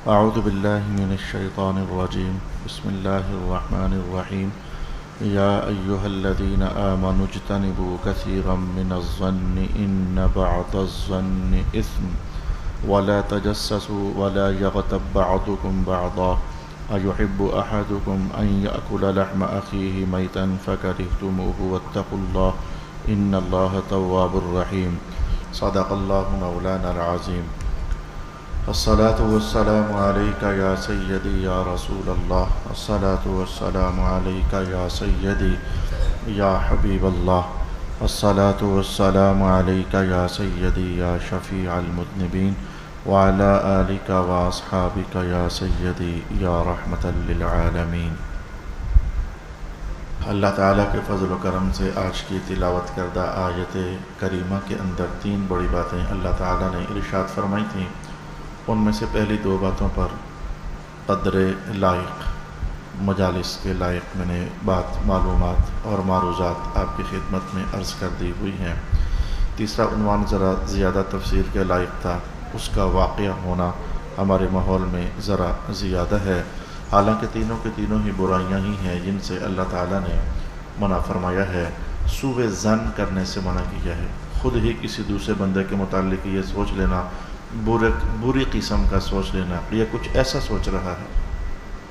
اعوذ باللہ من الشیطان الرجیم بسم اللہ الرحمن الرحیم یا ایہا الذین آمنوا اجتنبوا کثیرا من الظن ان بعض الظن اثم ولا تجسسوا ولا یغتب بعضکم بعضا ایحب احدکم ان یأکل لحم اخیہ میتا فکرہتموہ واتقوا اللہ ان اللہ تواب الرحیم صدق اللہ مولانا العظیم الصلاة والسلام علیکہ یا سیدی یا رسول اللہ الصلاة والسلام علیکہ یا سیدی یا حبیب اللہ الصلاة والسلام علیکہ یا سیدی یا شفیع المذنبین وعلی آلکہ واصحابکہ یا سیدی یا رحمت للعالمین۔ اللہ تعالیٰ کے فضل و کرم سے آج کی تلاوت کردہ آیت کریمہ کے اندر تین بڑی باتیں اللہ تعالیٰ نے ارشاد فرمائی تھیں۔ ان میں سے پہلی دو باتوں پر قدر لائق مجالس کے لائق میں نے بات معلومات اور معروضات آپ کی خدمت میں عرض کر دی ہوئی ہیں۔ تیسرا عنوان ذرا زیادہ تفسیر کے لائق تھا، اس کا واقعہ ہونا ہمارے ماحول میں ذرا زیادہ ہے، حالانکہ تینوں کے تینوں ہی برائیاں ہی ہیں جن سے اللہ تعالیٰ نے منع فرمایا ہے۔ سوء ظن کرنے سے منع کیا ہے، خود ہی کسی دوسرے بندے کے متعلق یہ سوچ لینا، بری قسم کا سوچ لینا، یہ کچھ ایسا سوچ رہا ہے،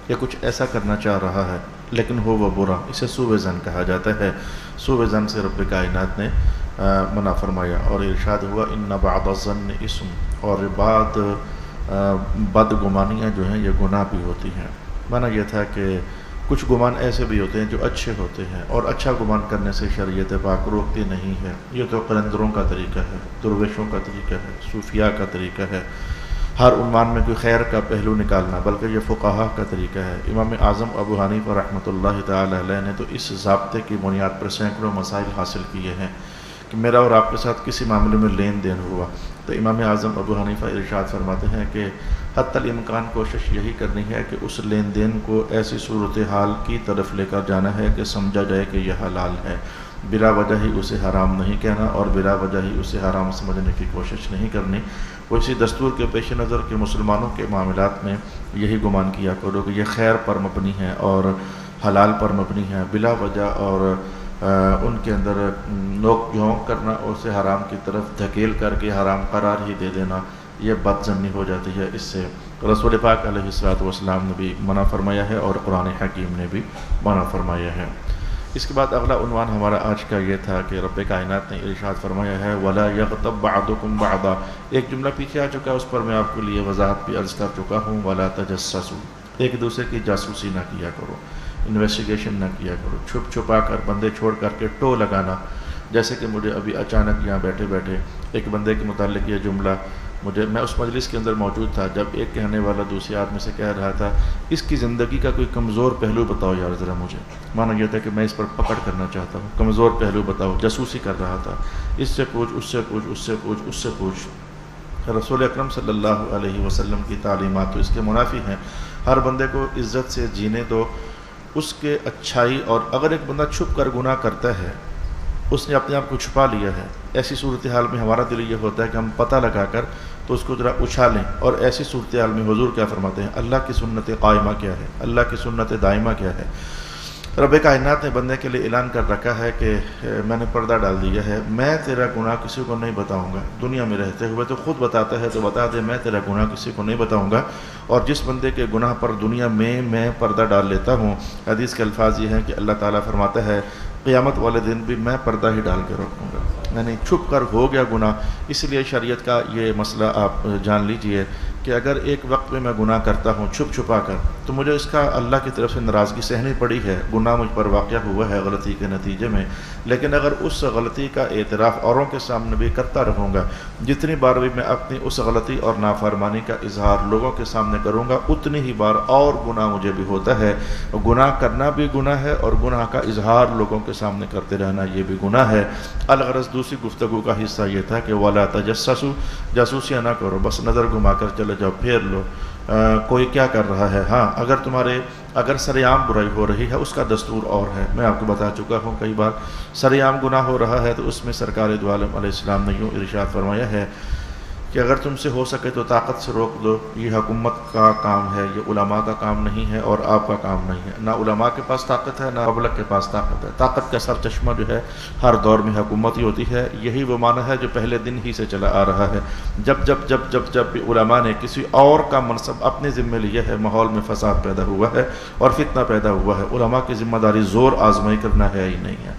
یہ کچھ ایسا کرنا چاہ رہا ہے لیکن ہو وہ برا، اسے سوء ظن کہا جاتا ہے۔ سوء ظن سے رب کائنات نے منع فرمایا اور ارشاد ہوا ان بعض الظن اسم، اور بعض بدگمانیاں جو ہیں یہ گناہ بھی ہوتی ہیں۔ معنی یہ تھا کہ کچھ گمان ایسے بھی ہوتے ہیں جو اچھے ہوتے ہیں، اور اچھا گمان کرنے سے شریعت پاک روکتی نہیں ہے۔ یہ تو قلندروں کا طریقہ ہے، درویشوں کا طریقہ ہے، صوفیاء کا طریقہ ہے، ہر عنوان میں کوئی خیر کا پہلو نکالنا، بلکہ یہ فقہاء کا طریقہ ہے۔ امام اعظم ابو حنیفہ رحمۃ اللہ تعالی علیہ نے تو اس ضابطے کی بنیاد پر سینکڑوں مسائل حاصل کیے ہیں کہ میرا اور آپ کے ساتھ کسی معاملے میں لین دین ہوا تو امام اعظم ابو حنیفہ ارشاد فرماتے ہیں کہ حتی الامکان کوشش یہی کرنی ہے کہ اس لین دین کو ایسی صورتحال کی طرف لے کر جانا ہے کہ سمجھا جائے کہ یہ حلال ہے، بلا وجہ ہی اسے حرام نہیں کہنا اور بلا وجہ ہی اسے حرام سمجھنے کی کوشش نہیں کرنی۔ وہ اسی دستور کے پیش نظر کے مسلمانوں کے معاملات میں یہی گمان کیا کرو کہ یہ خیر پر مبنی ہے اور حلال پر مبنی ہے، بلا وجہ اور ان کے اندر نوک جھونک کرنا اور اسے حرام کی طرف دھکیل کر کے حرام قرار ہی دے دینا، یہ بد ظنی ہو جاتی ہے۔ اس سے رسول پاک علیہ الصلوۃ والسلام نے بھی منع فرمایا ہے اور قرآن حکیم نے بھی منع فرمایا ہے۔ اس کے بعد اگلا عنوان ہمارا آج کا یہ تھا کہ رب کائنات نے ارشاد فرمایا ہے وَلَا يَغْتَبْ بَعْضُكُمْ بَعْضًا۔ ایک جملہ پیچھے آ چکا ہے، اس پر میں آپ کے لیے وضاحت بھی عرض کر چکا ہوں۔ وَلَا تَجَسَّسُوا، ایک دوسرے کی جاسوسی نہ کیا کرو، انویسٹیگیشن نہ کیا کرو، چھپ چھپا کر بندے چھوڑ کر کے ٹو لگانا۔ جیسے کہ مجھے ابھی اچانک یہاں بیٹھے بیٹھے ایک بندے کے متعلق یہ جملہ میں اس مجلس کے اندر موجود تھا جب ایک کہنے والا دوسرے آدمی سے کہہ رہا تھا اس کی زندگی کا کوئی کمزور پہلو بتاؤ یار ذرا مجھے۔ مانا یہ تھا کہ میں اس پر پکڑ کرنا چاہتا ہوں، کمزور پہلو بتاؤ، جاسوسی کر رہا تھا، اس سے پوچھ، اس سے پوچھ، اس سے پوچھ، اس سے پوچھ۔ رسول اکرم صلی اللہ علیہ وسلم کی تعلیمات تو اس کے منافی ہیں۔ ہر بندے کو عزت سے جینے دو، اس کے اچھائی، اور اگر ایک بندہ چھپ کر گناہ کرتا ہے، اس نے اپنے آپ کو چھپا لیا ہے، ایسی صورتحال میں ہمارا دل یہ ہوتا ہے کہ ہم پتہ لگا کر تو اس کو ذرا اچھالیں۔ اور ایسی صورتحال میں حضور کیا فرماتے ہیں؟ اللہ کی سنت قائمہ کیا ہے، اللہ کی سنت دائمہ کیا ہے؟ رب کائنات نے بندے کے لیے اعلان کر رکھا ہے کہ میں نے پردہ ڈال دیا ہے، میں تیرا گناہ کسی کو نہیں بتاؤں گا۔ دنیا میں رہتے ہوئے تو خود بتاتا ہے تو بتا دے میں تیرا گناہ کسی کو نہیں بتاؤں گا، اور جس بندے کے گناہ پر دنیا میں پردہ ڈال لیتا ہوں، حدیث کے الفاظ یہ ہیں کہ اللہ تعالیٰ فرماتا ہے قیامت والے دن بھی میں پردہ ہی ڈال کے رکھوں گا۔ یعنی چھپ کر ہو گیا گناہ۔ اس لیے شریعت کا یہ مسئلہ آپ جان لیجئے کہ اگر ایک وقت میں گناہ کرتا ہوں چھپ چھپا کر تو مجھے اس کا اللہ کی طرف سے ناراضگی سہنی پڑی ہے، گناہ مجھ پر واقع ہوا ہے غلطی کے نتیجے میں، لیکن اگر اس غلطی کا اعتراف اوروں کے سامنے بھی کرتا رہوں گا، جتنی بار بھی میں اپنی اس غلطی اور نافرمانی کا اظہار لوگوں کے سامنے کروں گا، اتنی ہی بار اور گناہ مجھے بھی ہوتا ہے۔ گناہ کرنا بھی گناہ ہے اور گناہ کا اظہار لوگوں کے سامنے کرتے رہنا یہ بھی گناہ ہے۔ الغرض دوسری گفتگو کا حصہ یہ تھا کہ وَلَا تَجَسَّسُوا، جاسوسیاں نہ کرو، بس نظر گھما کر چلے جاؤ، پھیر لو کوئی کیا کر رہا ہے۔ ہاں اگر سریعام برائی ہو رہی ہے اس کا دستور اور ہے، میں آپ کو بتا چکا ہوں کئی بار، سریعام گناہ ہو رہا ہے تو اس میں سرکار دو عالم علیہ السلام نے یوں ارشاد فرمایا ہے کہ اگر تم سے ہو سکے تو طاقت سے روک دو، یہ حکومت کا کام ہے، یہ علماء کا کام نہیں ہے اور آپ کا کام نہیں ہے۔ نہ علماء کے پاس طاقت ہے، نہ پبلک کے پاس طاقت ہے۔ طاقت کا سرچشمہ جو ہے ہر دور میں حکومت ہی ہوتی ہے۔ یہی وہ معنی ہے جو پہلے دن ہی سے چلا آ رہا ہے۔ جب بھی علماء نے کسی اور کا منصب اپنے ذمے لیا ہے، ماحول میں فساد پیدا ہوا ہے اور فتنہ پیدا ہوا ہے۔ علماء کی ذمہ داری زور آزمائی کرنا ہے ہی نہیں ہے۔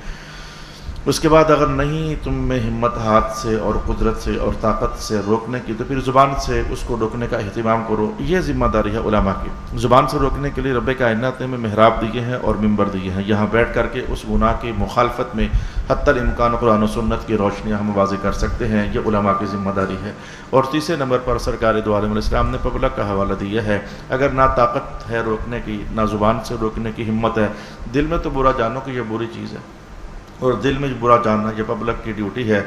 اس کے بعد اگر نہیں تم میں ہمت ہاتھ سے اور قدرت سے اور طاقت سے روکنے کی، تو پھر زبان سے اس کو روکنے کا اہتمام کرو۔ یہ ذمہ داری ہے علماء کی۔ زبان سے روکنے کے لیے رب کائنات نے ہمیں محراب دیے ہیں اور منبر دیے ہیں، یہاں بیٹھ کر کے اس گناہ کی مخالفت میں حتی الامکان قرآن و سنت کی روشنیاں ہم واضح کر سکتے ہیں۔ یہ علماء کی ذمہ داری ہے۔ اور تیسرے نمبر پر سرکار دو عالم علیہ السلام نے پبلک کا حوالہ دیا ہے۔ اگر نہ طاقت ہے روکنے کی، نہ زبان سے روکنے کی ہمت ہے، دل میں تو برا جانو کہ یہ بری چیز ہے، اور دل میں برا جاننا یہ پبلک کی ڈیوٹی ہے۔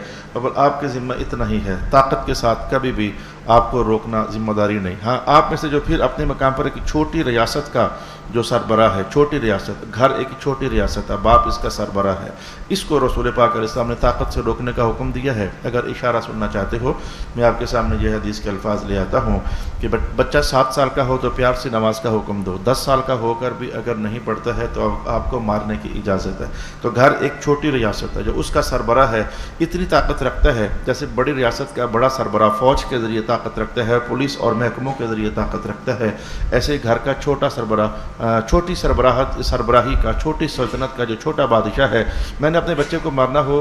آپ کے ذمہ اتنا ہی ہے۔ طاقت کے ساتھ کبھی بھی آپ کو روکنا ذمہ داری نہیں۔ ہاں، آپ میں سے جو پھر اپنے مقام پر ایک چھوٹی ریاست کا جو سربراہ ہے، چھوٹی ریاست، گھر ایک چھوٹی ریاست ہے، باپ اس کا سربراہ ہے، اس کو رسول پاک علیہ السلام نے طاقت سے روکنے کا حکم دیا ہے۔ اگر اشارہ سننا چاہتے ہو، میں آپ کے سامنے یہ حدیث کے الفاظ لے آتا ہوں کہ بچہ 7 سال کا ہو تو پیار سے نماز کا حکم دو، 10 سال کا ہو کر بھی اگر نہیں پڑھتا ہے تو آپ کو مارنے کی اجازت ہے۔ تو گھر ایک چھوٹی ریاست ہے، جو اس کا سربراہ ہے اتنی طاقت رکھتا ہے جیسے بڑی ریاست کا بڑا سربراہ فوج کے ذریعے طاقت رکھتا ہے، پولیس اور محکموں کے ذریعے طاقت رکھتا ہے، ایسے گھر کا چھوٹا سربراہ، چھوٹی سربراہی کا، چھوٹی سلطنت کا جو چھوٹا بادشاہ ہے، میں نے اپنے بچے کو مارنا ہو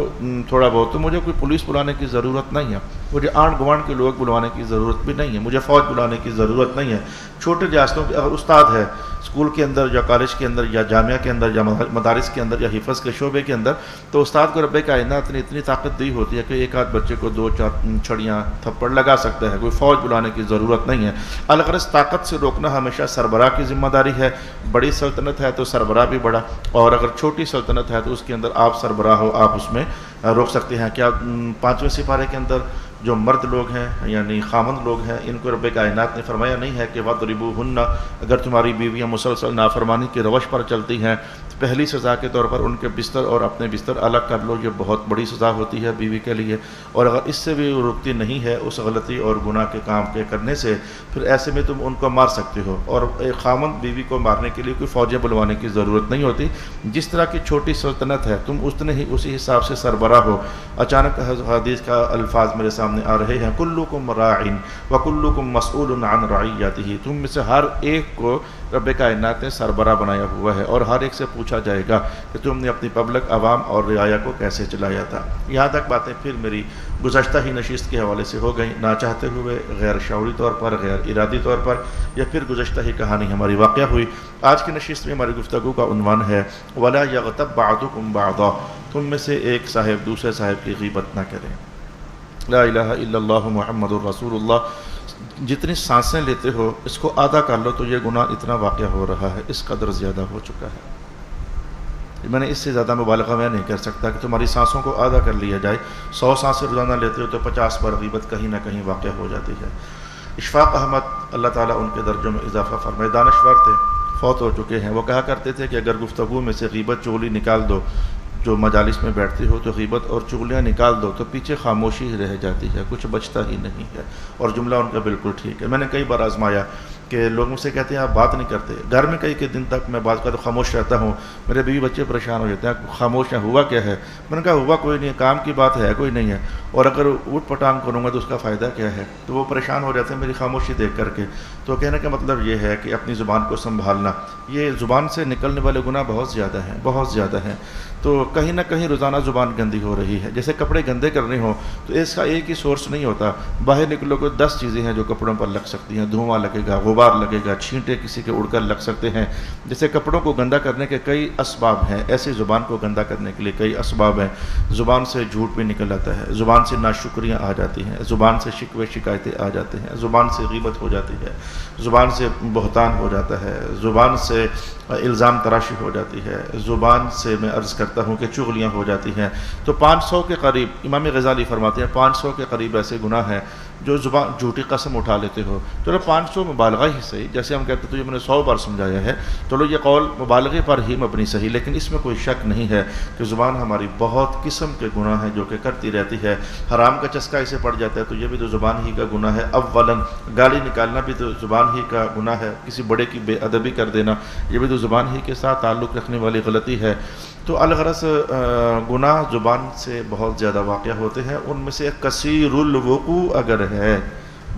تھوڑا بہت تو مجھے کوئی پولیس بلانے کی ضرورت نہیں ہے، مجھے آنڈ گوانڈ کے لوگ بلوانے کی ضرورت بھی نہیں ہے، مجھے فوج بلانے کی ضرورت نہیں ہے۔ چھوٹے ریاستوں کے اگر استاد ہے اسکول کے اندر یا کالج کے اندر یا جامعہ کے اندر یا مدارس کے اندر یا حفظ کے شعبے کے اندر، تو استاد کو رب کائنات نے اتنی طاقت دی ہوتی ہے کہ ایک آدھ بچے کو 2-4 چھڑیاں تھپڑ لگا سکتا ہے، کوئی فوج بلانے کی ضرورت نہیں ہے۔ الغرض طاقت سے روکنا ہمیشہ سربراہ کی ذمہ داری ہے۔ بڑی سلطنت ہے تو سربراہ بھی بڑا، اور اگر چھوٹی سلطنت ہے تو اس کے اندر آپ سربراہ ہو، آپ اس میں روک سکتے ہیں۔ کیا 5ویں سپارے کے اندر جو مرد لوگ ہیں یعنی خامند لوگ ہیں، ان کو رب کائنات نے فرمایا نہیں ہے کہ وَضْرِبُوهُنَّ، اگر تمہاری بیویاں مسلسل نافرمانی کے روش پر چلتی ہیں تو پہلی سزا کے طور پر ان کے بستر اور اپنے بستر الگ کر لو، یہ بہت بڑی سزا ہوتی ہے بیوی کے لیے۔ اور اگر اس سے بھی رکتی نہیں ہے اس غلطی اور گناہ کے کام کے کرنے سے، پھر ایسے میں تم ان کو مار سکتے ہو، اور ایک خامند بیوی کو مارنے کے لیے کوئی فوجیں بلوانے کی ضرورت نہیں ہوتی۔ جس طرح کی چھوٹی سلطنت ہے تم اتنے ہی اسی حساب سے سربراہ ہو۔ اچانک حدیث کا الفاظ میرے سامنے آ رہے ہیں، کلکم راعٍ وکلکم مسئول عن رعیتہ، تم میں سے ہر ایک کو رب کائنات نے سربراہ بنایا ہوا ہے اور ہر ایک سے پوچھا جائے گا کہ تم نے اپنی پبلک عوام اور رعایا کو کیسے چلایا تھا۔ یہاں تک باتیں پھر میری گزشتہ ہی نشست کے حوالے سے ہو گئیں، نہ چاہتے ہوئے، غیر شعوری طور پر، غیر ارادی طور پر، یا پھر گزشتہ ہی کہانی ہماری واقع ہوئی۔ آج کی نشست میں ہماری گفتگو کا عنوان ہے وَلَا يَغْتَبْ بَعْضُكُمْ بَعْضًا، تم میں سے ایک صاحب دوسرے صاحب کی غیبت نہ کریں۔ لا الہ الا اللہ محمد الرسول اللہ، جتنی سانسیں لیتے ہو اس کو آدھا کر لو تو یہ گناہ اتنا واقع ہو رہا ہے، اس قدر زیادہ ہو چکا ہے۔ میں نے اس سے زیادہ مبالغہ میں نہیں کر سکتا کہ تمہاری سانسوں کو آدھا کر لیا جائے۔ 100 سانسیں روزانہ لیتے ہو تو 50 بار غیبت کہیں نہ کہیں واقع ہو جاتی ہے۔ اشفاق احمد اللہ تعالیٰ ان کے درجوں میں اضافہ فرمائے، دانشور تھے، فوت ہو چکے ہیں۔ وہ کہا کرتے تھے کہ اگر گفتگو میں سے غیبت چغلی نکال دو، جو مجالس میں بیٹھتی ہو تو غیبت اور چغلیاں نکال دو تو پیچھے خاموشی ہی رہ جاتی ہے، کچھ بچتا ہی نہیں ہے۔ اور جملہ ان کا بالکل ٹھیک ہے۔ میں نے کئی بار آزمایا کہ لوگ مجھ سے کہتے ہیں آپ بات نہیں کرتے، گھر میں کئی دن تک میں بات کرتا خاموش رہتا ہوں، میرے بیوی بچے پریشان ہو جاتے ہیں خاموش ہے، ہوا کیا ہے؟ میں نے کہا ہوا کوئی نہیں ہے، کام کی بات ہے کوئی نہیں ہے، اور اگر اوٹ پٹانگ کروں گا تو اس کا فائدہ کیا ہے؟ تو وہ پریشان ہو جاتے ہیں میری خاموشی دیکھ کر کے۔ تو کہنے کا مطلب یہ ہے کہ اپنی زبان کو سنبھالنا، یہ زبان سے نکلنے والے گناہ بہت زیادہ ہیں، بہت زیادہ ہیں۔ تو کہیں نہ کہیں روزانہ زبان گندی ہو رہی ہے۔ جیسے کپڑے گندے کرنے ہوں تو اس کا ایک ہی سورس نہیں ہوتا، باہر نکلو کو 10 چیزیں ہیں جو کپڑوں پر لگ سکتی ہیں، دھواں لگے گا، غبار لگے گا، چھینٹے کسی کے اڑ کر لگ سکتے ہیں۔ جیسے کپڑوں کو گندا کرنے کے کئی اسباب ہیں، ایسے زبان کو گندا کرنے کے لیے کئی اسباب ہیں۔ زبان سے جھوٹ بھی نکل آتا ہے، زبان سے ناشکریاں آ جاتی ہیں، زبان سے شکوے شکایتیں آ جاتے ہیں، زبان سے غیبت ہو جاتی ہے، زبان سے بہتان ہو جاتا ہے، زبان سے الزام تراشی ہو جاتی ہے، زبان سے میں عرض کرتا ہوں کہ چغلیاں ہو جاتی ہیں۔ تو 500 کے قریب امام غزالی فرماتے ہیں 500 کے قریب ایسے گناہ ہیں جو زبان جھوٹی قسم اٹھا لیتے ہو. چلو 500 مبالغہ ہی صحیح، جیسے ہم کہتے ہیں تجھے میں نے 100 بار سمجھایا ہے، چلو یہ قول مبالغے پر ہی مبنی صحیح، لیکن اس میں کوئی شک نہیں ہے کہ زبان ہماری بہت قسم کے گناہ ہیں جو کہ کرتی رہتی ہے. حرام کا چسکا اسے پڑ جاتا ہے تو یہ بھی تو زبان ہی کا گناہ ہے. اولاً گالی نکالنا بھی تو زبان ہی کا گناہ ہے، کسی بڑے کی بے ادبی کر دینا یہ بھی تو زبان ہی کے ساتھ تعلق رکھنے والی غلطی ہے. تو الغرض گناہ زبان سے بہت زیادہ واقع ہوتے ہیں. ان میں سے کثیر الوقوع اگر ہے،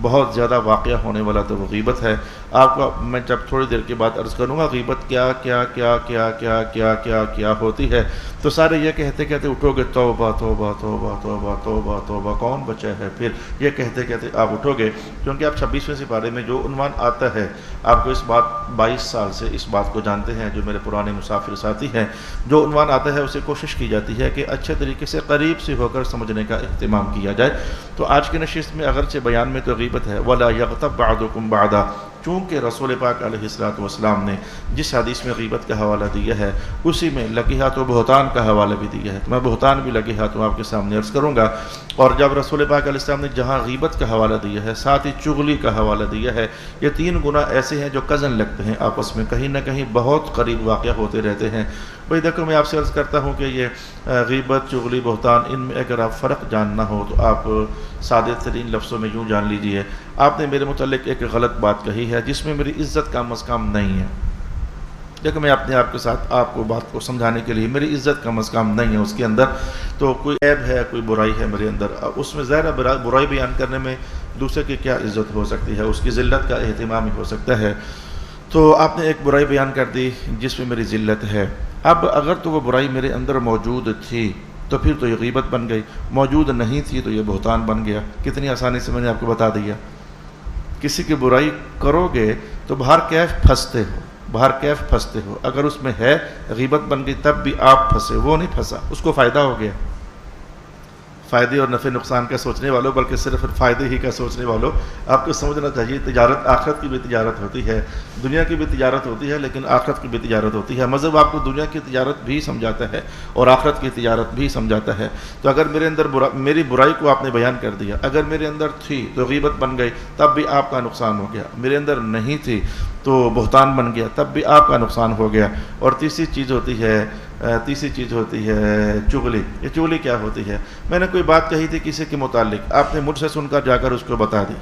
بہت زیادہ واقعہ ہونے والا تو وہ غیبت ہے. آپ کو میں جب تھوڑی دیر کے بعد عرض کروں گا غیبت کیا کیا کیا کیا کیا کیا کیا کیا ہوتی ہے، تو سارے یہ کہتے کہتے اٹھو گے توبہ توبہ توبہ توبہ توبہ توبہ، کون بچا ہے پھر یہ کہتے کہتے آپ اٹھو گے. کیونکہ آپ 26ویں سپارے میں جو عنوان آتا ہے، آپ کو اس بات 22 سال سے اس بات کو جانتے ہیں جو میرے پرانے مسافر ساتھی ہیں، جو عنوان آتا ہے اسے کوشش کی جاتی ہے کہ اچھے طریقے سے قریب سے ہو کر سمجھنے کا اہتمام کیا جائے. تو آج کی نشست میں اگرچہ بیان میں تو غیبت ہے، وَلَا يَغْتَبْ بَعْضُكُمْ بَعْضًا، چونکہ رسول پاک علیہ الصلوۃ والسلام نے جس حدیث میں غیبت کا حوالہ دیا ہے اسی میں لگی ہاتھوں بہتان کا حوالہ بھی دیا ہے. تو میں بہتان بھی لگی ہاتھوں آپ کے سامنے عرض کروں گا. اور جب رسول پاک علیہ السلام نے جہاں غیبت کا حوالہ دیا ہے ساتھ ہی چغلی کا حوالہ دیا ہے، یہ 3 گناہ ایسے ہیں جو کزن لگتے ہیں آپس میں، کہیں نہ کہیں بہت قریب واقع ہوتے رہتے ہیں. بھائی دیکھو میں آپ سے عرض کرتا ہوں کہ یہ غیبت چغلی بہتان، ان میں اگر آپ فرق جاننا ہو تو آپ سادہ ترین لفظوں میں یوں جان لیجئے، آپ نے میرے متعلق ایک غلط بات کہی ہے جس میں میری عزت کم از کم نہیں ہے. دیکھو میں اپنے آپ کے ساتھ آپ کو بات کو سمجھانے کے لیے، میری عزت کم از کم نہیں ہے اس کے اندر، تو کوئی عیب ہے کوئی برائی ہے میرے اندر، اس میں ظاہر برائی بیان کرنے میں دوسرے کی کیا عزت ہو سکتی ہے، اس کی ذلت کا اہتمام ہی ہو سکتا ہے. تو آپ نے ایک برائی بیان کر دی جس میں میری ذلت ہے. اب اگر تو وہ برائی میرے اندر موجود تھی تو پھر تو یہ غیبت بن گئی، موجود نہیں تھی تو یہ بہتان بن گیا. کتنی آسانی سے میں نے آپ کو بتا دیا. کسی کی برائی کرو گے تو باہر کیف پھنستے ہو، باہر کیف پھنستے ہو، اگر اس میں ہے غیبت بن گئی تب بھی آپ پھنسے، وہ نہیں پھنسا، اس کو فائدہ ہو گیا. فائدے اور نفع نقصان کا سوچنے والوں، بلکہ صرف فائدے ہی کا سوچنے والوں، آپ کو سمجھنا چاہیے تجارت آخرت کی بھی تجارت ہوتی ہے، دنیا کی بھی تجارت ہوتی ہے، لیکن آخرت کی بھی تجارت ہوتی ہے. مذہب آپ کو دنیا کی تجارت بھی سمجھاتا ہے اور آخرت کی تجارت بھی سمجھاتا ہے. تو اگر میرے اندر میری برائی کو آپ نے بیان کر دیا، اگر میرے اندر تھی تو غیبت بن گئی تب بھی آپ کا نقصان ہو گیا، میرے اندر نہیں تھی تو بہتان بن گیا تب بھی آپ کا نقصان ہو گیا. اور تیسری چیز ہوتی ہے چغلی. یہ چغلی کیا ہوتی ہے؟ میں نے کوئی بات کہی تھی کسی کے متعلق، آپ نے مجھ سے سن کر جا کر اس کو بتا دی،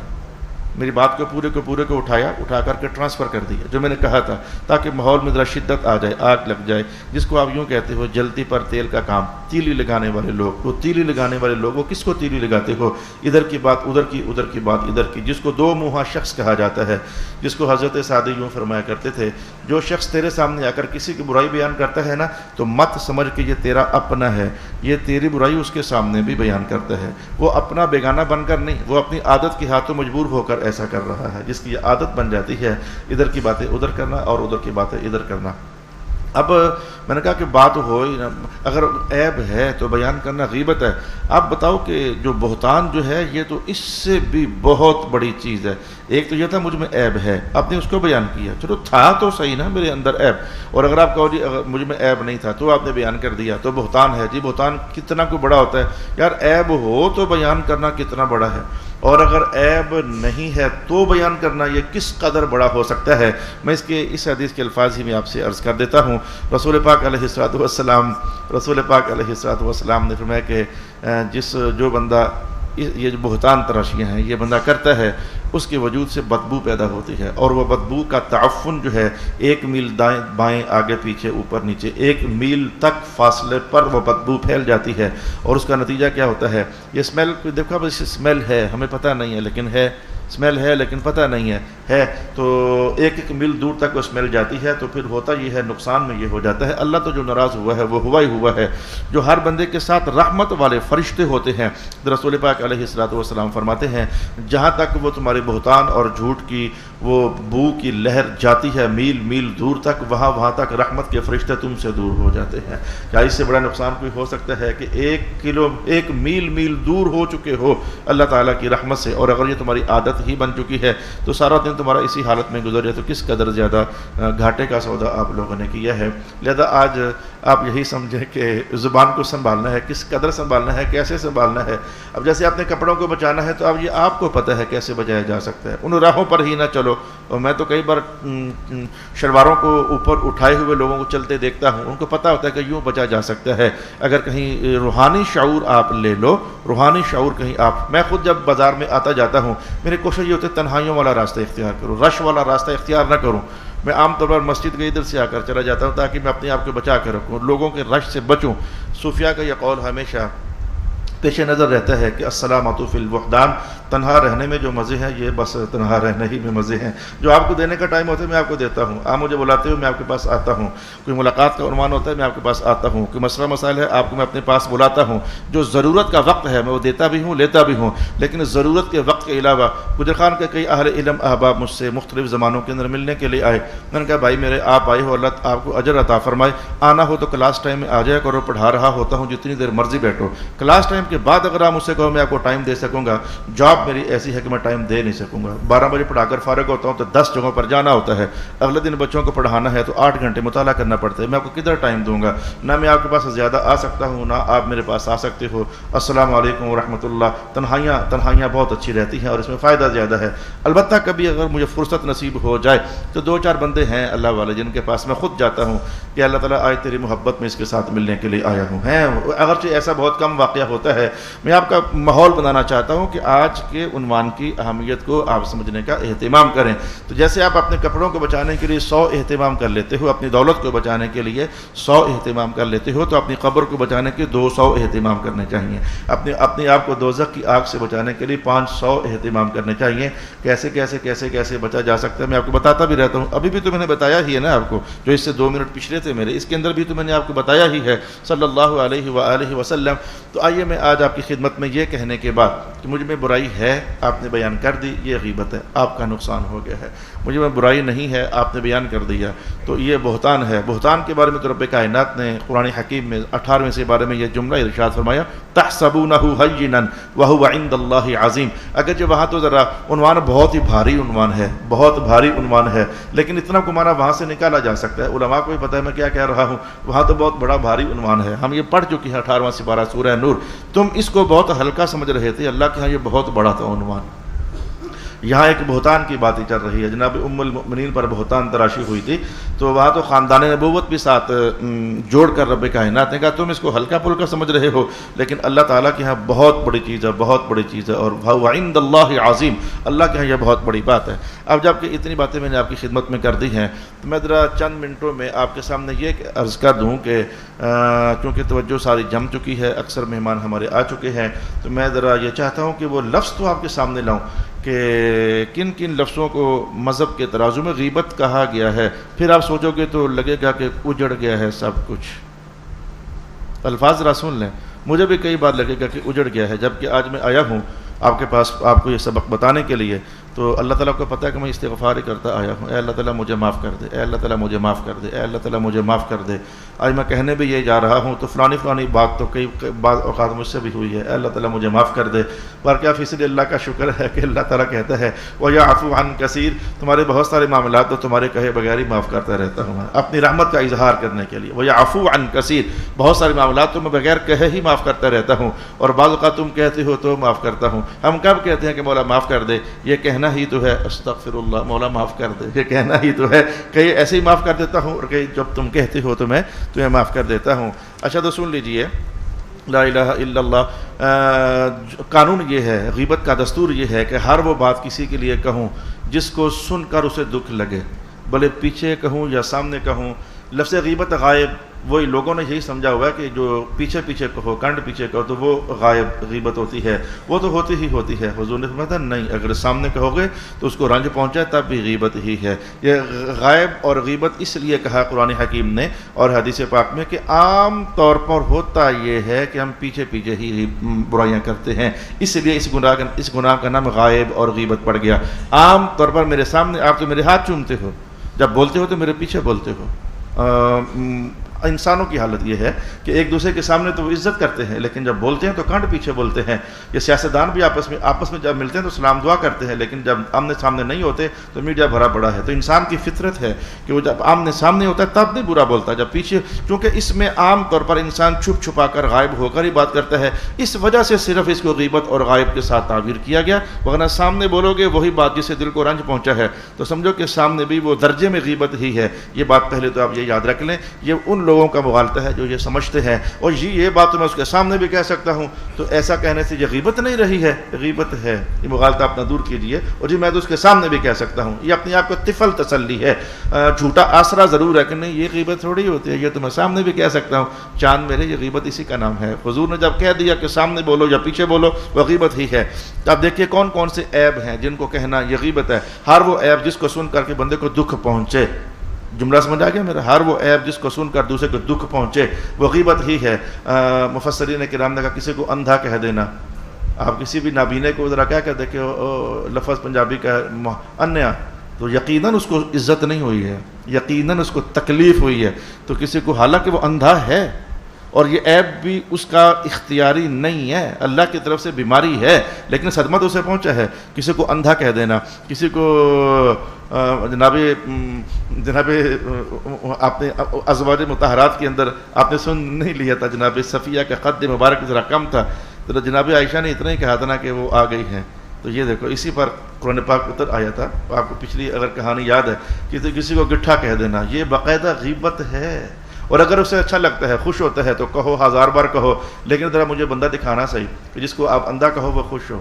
میری بات کو پورے کو اٹھا کر کے ٹرانسفر کر دیا جو میں نے کہا تھا، تاکہ ماحول میں ذرا شدت آ جائے، آگ لگ جائے، جس کو آپ یوں کہتے ہو جلتی پر تیل کا کام. تیلی لگانے والے لوگ، وہ تیلی لگانے والے لوگ، وہ کس کو تیلی لگاتے ہو؟ ادھر کی بات ادھر کی، ادھر کی بات ادھر کی، جس کو 2 منہا شخص کہا جاتا ہے، جس کو حضرت سعدی یوں فرمایا کرتے تھے، جو شخص تیرے سامنے آ کر کسی کی برائی بیان کرتا ہے نا تو مت سمجھ کہ یہ تیرا اپنا ہے، یہ تیری برائی اس کے سامنے بھی بیان کرتا ہے. وہ اپنا بیگانہ بن کر نہیں، وہ اپنی عادت کے ہاتھوں مجبور ہو کر ایسا کر رہا ہے، جس کی یہ عادت بن جاتی ہے ادھر کی باتیں ادھر کرنا اور ادھر کی باتیں ادھر کرنا. اب میں نے کہا کہ بات ہو ہی نہ، اگر عیب ہے تو بیان کرنا غیبت ہے. آپ بتاؤ کہ جو بہتان جو ہے یہ تو اس سے بھی بہت بڑی چیز ہے. ایک تو یہ تھا مجھ میں عیب ہے، آپ نے اس کو بیان کیا، چلو تھا تو صحیح نا میرے اندر عیب، اور اگر آپ کہو جی اگر مجھ میں عیب نہیں تھا تو آپ نے بیان کر دیا تو بہتان ہے. جی بہتان کتنا کو بڑا ہوتا ہے یار، عیب ہو تو بیان کرنا کتنا بڑا ہے، اور اگر عیب نہیں ہے تو بیان کرنا یہ کس قدر بڑا ہو سکتا ہے. میں اس حدیث کے الفاظ ہی میں آپ سے عرض کر دیتا ہوں. رسول پاک علیہ الصلوۃ والسلام نے فرمایا کہ جو بندہ یہ جو بہتان تراشیاں ہیں یہ بندہ کرتا ہے اس کے وجود سے بدبو پیدا ہوتی ہے، اور وہ بدبو کا تعفن جو ہے 1 میل دائیں بائیں آگے پیچھے اوپر نیچے 1 میل تک فاصلے پر وہ بدبو پھیل جاتی ہے. اور اس کا نتیجہ کیا ہوتا ہے؟ یہ اسمیل دیکھا بس اسمیل ہے، ہمیں پتہ نہیں ہے لیکن ہے، اسمیل ہے لیکن پتہ نہیں ہے تو 1 میل دور تک وہ اسمیل جاتی ہے. تو پھر ہوتا یہ ہے، نقصان میں یہ ہو جاتا ہے. اللہ تو جو ناراض ہوا ہے وہ ہوا ہی ہوا ہے. جو ہر بندے کے ساتھ رحمت والے فرشتے ہوتے ہیں، رسول پاک علیہ الصلوۃ والسلام فرماتے ہیں جہاں تک وہ تمہارے بہتان اور جھوٹ کی وہ بو کی لہر جاتی ہے میل میل دور تک، وہاں تک رحمت کے فرشتے تم سے دور ہو جاتے ہیں. کیا اس سے بڑا نقصان کوئی ہو سکتا ہے کہ 1 میل دور ہو چکے ہو اللہ تعالیٰ کی رحمت سے، اور اگر یہ تمہاری عادت ہی بن چکی ہے تو سارا دن تمہارا اسی حالت میں گزر جائے تو کس قدر زیادہ گھاٹے کا سودا آپ لوگوں نے کیا ہے۔ لہذا آج آپ یہی سمجھیں کہ زبان کو سنبھالنا ہے، کس قدر سنبھالنا ہے، کیسے سنبھالنا ہے۔ اب جیسے آپ نے کپڑوں کو بچانا ہے تو اب یہ آپ کو پتہ ہے کیسے بچایا جا سکتا ہے، ان راہوں پر ہی نہ چلو۔ اور میں تو کئی بار شلواروں کو اوپر اٹھائے ہوئے لوگوں کو چلتے دیکھتا ہوں، ان کو پتہ ہوتا ہے کہ یوں بچا جا سکتا ہے۔ اگر کہیں روحانی شعور آپ لے لو، روحانی شعور کہیں آپ، میں خود جب بازار میں آتا جاتا ہوں میری کوشش یہ ہوتی ہے تنہائیوں والا راستہ اختیار کروں، رش والا راستہ اختیار نہ کروں۔ میں عام طور پر مسجد کے ادھر سے آ کر چلا جاتا ہوں تاکہ میں اپنے آپ کو بچا کر رکھوں، لوگوں کے رش سے بچوں۔ صوفیاء کا یہ قول ہمیشہ پیش نظر رہتا ہے کہ السلامۃ فی الوحدان، تنہا رہنے میں جو مزے ہیں یہ بس تنہا رہنے ہی میں مزے ہیں۔ جو آپ کو دینے کا ٹائم ہوتا ہے میں آپ کو دیتا ہوں، آپ مجھے بلاتے ہو میں آپ کے پاس آتا ہوں، کوئی ملاقات کا عنوان ہوتا ہے میں آپ کے پاس آتا ہوں، کوئی مسئلہ مسائل ہے آپ کو میں اپنے پاس بلاتا ہوں۔ جو ضرورت کا وقت ہے میں وہ دیتا بھی ہوں لیتا بھی ہوں، لیکن ضرورت کے وقت کے علاوہ گجر خان کے کئی اہل علم احباب مجھ سے مختلف زمانوں کے اندر ملنے کے لیے آئے۔ میں نے کہا بھائی میرے آپ آئے ہو، اللہ آپ کو اجر عطا فرمائے، آنا ہو تو کلاس ٹائم میں آ جایا کرو، پڑھا رہا ہوتا ہوں جتنی دیر مرضی بیٹھو، کلاس ٹائم کے بعد اگر آپ مجھ سے کہو میں آپ کو ٹائم دے سکوں گا، جاب میری ایسی ہے کہ میں ٹائم دے نہیں سکوں گا۔ 12 بجے پڑھا کر فارغ ہوتا ہوں تو 10 جگہوں پر جانا ہوتا ہے، اگلے دن بچوں کو پڑھانا ہے تو 8 گھنٹے مطالعہ کرنا پڑتا ہے، میں آپ کو کدھر ٹائم دوں گا؟ نہ میں آپ کے پاس زیادہ آ سکتا ہوں نہ آپ میرے پاس آ سکتے ہو۔ السلام علیکم ورحمۃ اللہ۔ تنہائیاں بہت اچھی رہتی ہیں اور اس میں فائدہ زیادہ ہے۔ البتہ کبھی اگر مجھے فرصت نصیب ہو جائے تو 2-4 بندے ہیں اللہ والے جن کے پاس میں خود جاتا ہوں کہ اللہ تعالیٰ آج تیری محبت میں اس کے ساتھ ملنے کے لیے آیا ہوں، ہیں اگرچہ ایسا بہت کم واقعہ ہوتا ہے۔ میں آپ کا ماحول بنانا چاہتا ہوں کہ آج کے عنوان کی اہمیت کو آپ سمجھنے کا اہتمام کریں۔ تو جیسے آپ اپنے کپڑوں کو بچانے کے لیے 100 اہتمام کر لیتے ہو، اپنی دولت کو بچانے کے لیے 100 اہتمام کر لیتے ہو، تو اپنی قبر کو بچانے کے 200 اہتمام کرنے چاہیے۔ اپنے آپ کو دوزخ کی آگ سے بچانے کے لیے 500 اہتمام کرنے چاہیے۔ کیسے کیسے کیسے کیسے بچا جا سکتا ہے میں آپ کو بتاتا بھی رہتا ہوں۔ ابھی بھی تو میں نے بتایا ہی ہے نا آپ کو، جو اس سے 2 منٹ پچھلے تھے میرے، اس کے اندر بھی تو میں نے آپ کو بتایا ہی ہے صلی اللہ علیہ وآلہ وسلم۔ تو آئیے میں آج آپ کی خدمت میں یہ کہنے کے بعد کہ مجھ میں برائی ہے آپ نے بیان کر دی، یہ غیبت ہے، آپ کا نقصان ہو گیا ہے۔ مجھے میں برائی نہیں ہے آپ نے بیان کر دیا تو یہ بہتان ہے۔ بہتان کے بارے میں تو رب کائنات نے قرآن حکیم میں 18ویں سے بارے میں یہ جملہ ارشاد فرمایا تحسبونہ ہینا وہو عند اللہ عظیم۔ اگرچہ وہاں تو ذرا عنوان بہت ہی بھاری عنوان ہے، بہت بھاری عنوان ہے، لیکن اتنا کو معنی وہاں سے نکالا جا سکتا ہے۔ علماء کو بھی پتہ ہے میں کیا کہہ رہا ہوں، وہاں تو بہت بڑا بھاری عنوان ہے، ہم یہ پڑھ چکے ہیں 18واں سپارہ سورہ نور۔ تم اس کو بہت ہلکا سمجھ رہے تھے، اللہ کے ہاں یہ بہت بڑا تھا عنوان۔ یہاں ایک بہتان کی باتیں چل رہی ہے، جناب ام المؤمنین پر بہتان تراشی ہوئی تھی تو وہاں تو خاندان نبوت بھی ساتھ جوڑ کر رب کائنات نے کہا تم اس کو ہلکا پھلکا سمجھ رہے ہو، لیکن اللہ تعالیٰ کے ہاں بہت بڑی چیز ہے، بہت بڑی چیز ہے، اور وہ عند اللہ عظیم، اللہ کے ہاں یہ بہت بڑی بات ہے۔ اب جب کہ اتنی باتیں میں نے آپ کی خدمت میں کر دی ہیں تو میں ذرا چند منٹوں میں آپ کے سامنے یہ عرض کر دوں کہ چونکہ توجہ ساری جم چکی ہے، اکثر مہمان ہمارے آ چکے ہیں، تو میں ذرا یہ چاہتا ہوں کہ وہ لفظ تو آپ کے سامنے لاؤں کہ کن کن لفظوں کو مذہب کے ترازو میں غیبت کہا گیا ہے۔ پھر آپ سوچو گے تو لگے گا کہ اجڑ گیا ہے سب کچھ۔ الفاظ ذرا سن لیں، مجھے بھی کئی بار لگے گا کہ اجڑ گیا ہے، جبکہ آج میں آیا ہوں آپ کے پاس آپ کو یہ سبق بتانے کے لیے، تو اللہ تعالیٰ کو پتہ ہے کہ میں استغفار کرتا آیا ہوں، اے اللہ تعالیٰ مجھے معاف کر دے، اے اللہ تعالیٰ مجھے معاف کر دے، اے اللہ تعالیٰ مجھے معاف کر دے۔ آج میں کہنے بھی یہ جا رہا ہوں تو فلانی بات تو کئی بعض اوقات مجھ سے بھی ہوئی ہے، اے اللہ تعالیٰ مجھے معاف کر دے، پر کیا فیصد اللہ کا شکر ہے کہ اللہ تعالیٰ کہتا ہے وَيَعْفُو عَنْ كَثِيرٍ، تمہارے بہت سارے معاملات تو تمہارے کہے بغیر ہی معاف کرتا رہتا ہوں، اپنی رحمت کا اظہار کرنے کے لیے۔ وَيَعْفُو عَنْ كَثِيرٍ، بہت سارے معاملات تو میں بغیر کہے ہی معاف کرتا رہتا ہوں، اور بعض اوقات تم کہتے ہو تو معاف کرتا ہوں۔ ہم کب کہتے ہیں کہ مولا معاف کر دے؟ یہ کہنا ہی تو ہے استغفر اللہ، مولا معاف کر دے، یہ کہنا ہی تو ہے، کہیں ایسے ہی معاف کر دیتا ہوں اور کہیں جب تم کہتے ہو تو میں تمہیں معاف کر دیتا ہوں۔ اچھا تو سن لیجئے، لا الہ الا اللہ، قانون یہ ہے، غیبت کا دستور یہ ہے کہ ہر وہ بات کسی کے لیے کہوں جس کو سن کر اسے دکھ لگے، بھلے پیچھے کہوں یا سامنے کہوں۔ لفظ غیبت غائب، وہی لوگوں نے یہی سمجھا ہوا ہے کہ جو پیچھے پیچھے کہو، کنڈ پیچھے کہو تو وہ غائب غیبت ہوتی ہے، وہ تو ہوتی ہی ہوتی ہے۔ حضور نے فرمایا نہیں، اگر سامنے کہو گے تو اس کو رنج پہنچائے تب بھی غیبت ہی ہے۔ یہ غائب اور غیبت اس لیے کہا قرآن حکیم نے اور حدیث پاک میں کہ عام طور پر ہوتا یہ ہے کہ ہم پیچھے پیچھے ہی برائیاں کرتے ہیں، اس لیے اس گناہ کا نام غائب اور غیبت پڑ گیا۔ عام طور پر میرے سامنے آپ تو میرے ہاتھ چومتے ہو، جب بولتے ہو تو میرے پیچھے بولتے ہو، انسانوں کی حالت یہ ہے کہ ایک دوسرے کے سامنے تو وہ عزت کرتے ہیں، لیکن جب بولتے ہیں تو کانٹ پیچھے بولتے ہیں. یہ سیاستدان بھی آپس میں جب ملتے ہیں تو سلام دعا کرتے ہیں، لیکن جب آمنے سامنے نہیں ہوتے تو میڈیا بھرا پڑا ہے. تو انسان کی فطرت ہے کہ وہ جب آمنے سامنے ہوتا ہے تب نہیں برا بولتا، جب پیچھے، کیونکہ اس میں عام طور پر انسان چھپ چھپا کر غائب ہو کر ہی بات کرتا ہے. اس وجہ سے صرف اس کو غیبت اور غائب کے ساتھ تعبیر کیا گیا، ورنہ سامنے بولو گے وہی بات جس سے دل کو رنج پہنچا ہے تو سمجھو کہ سامنے بھی وہ درجے میں غیبت ہی ہے. یہ بات پہلے تو آپ یہ یاد رکھ لیں. یہ ان لوگوں کا مغالطہ ہے جو یہ سمجھتے ہیں اور یہ بات تو میں اس کے سامنے بھی کہہ سکتا ہوں، تو ایسا کہنے سے یہ غیبت نہیں رہی ہے، غیبت ہے. یہ مغالطہ اپنا دور کیجیے. اور جی میں تو اس کے سامنے بھی کہہ سکتا ہوں، یہ اپنے آپ کو طفل تسلی ہے، جھوٹا آسرا ضرور ہے کہ نہیں یہ غیبت تھوڑی ہوتی ہے، یہ تو میں سامنے بھی کہہ سکتا ہوں. چاند میرے، یہ غیبت اسی کا نام ہے. حضور نے جب کہہ دیا کہ سامنے بولو یا پیچھے بولو وہ غیبت ہی ہے. اب دیکھیے کون کون سے عیب ہیں جن کو کہنا یہ غیبت ہے. ہر وہ عیب جس کو سن کر کے بندے کو دکھ پہنچے، جملہ سمجھ آ گیا میرا؟ ہر وہ عیب جس کو سن کر دوسرے کو دکھ پہنچے وہ غیبت ہی ہے. مفسرین کرام نے کہا کسی کو اندھا کہہ دینا. آپ کسی بھی نابینے کو ذرا کیا کہتے کہ لفظ پنجابی کا انیا، تو یقیناً اس کو عزت نہیں ہوئی ہے، یقیناً اس کو تکلیف ہوئی ہے. تو کسی کو، حالانکہ وہ اندھا ہے اور یہ عیب بھی اس کا اختیاری نہیں ہے، اللہ کی طرف سے بیماری ہے، لیکن صدمہ تو اسے پہنچا ہے. کسی کو اندھا کہہ دینا، کسی کو جناب آپ نے ازواج مطہرات کے اندر آپ نے سن نہیں لیا تھا، جناب صفیہ کا قد مبارک ذرا کم تھا تو جناب عائشہ نے اتنا ہی کہا تھا نا کہ وہ آ گئی ہیں. تو یہ دیکھو اسی پر قرآن پاک اتر آیا تھا. آپ کو پچھلی اگر کہانی یاد ہے کہ کسی کو گٹھا کہہ دینا، یہ باقاعدہ غیبت ہے. اور اگر اسے اچھا لگتا ہے، خوش ہوتا ہے تو کہو، 1000 بار کہو، لیکن ذرا مجھے بندہ دکھانا صحیح کہ جس کو آپ اندھا کہو وہ خوش ہو،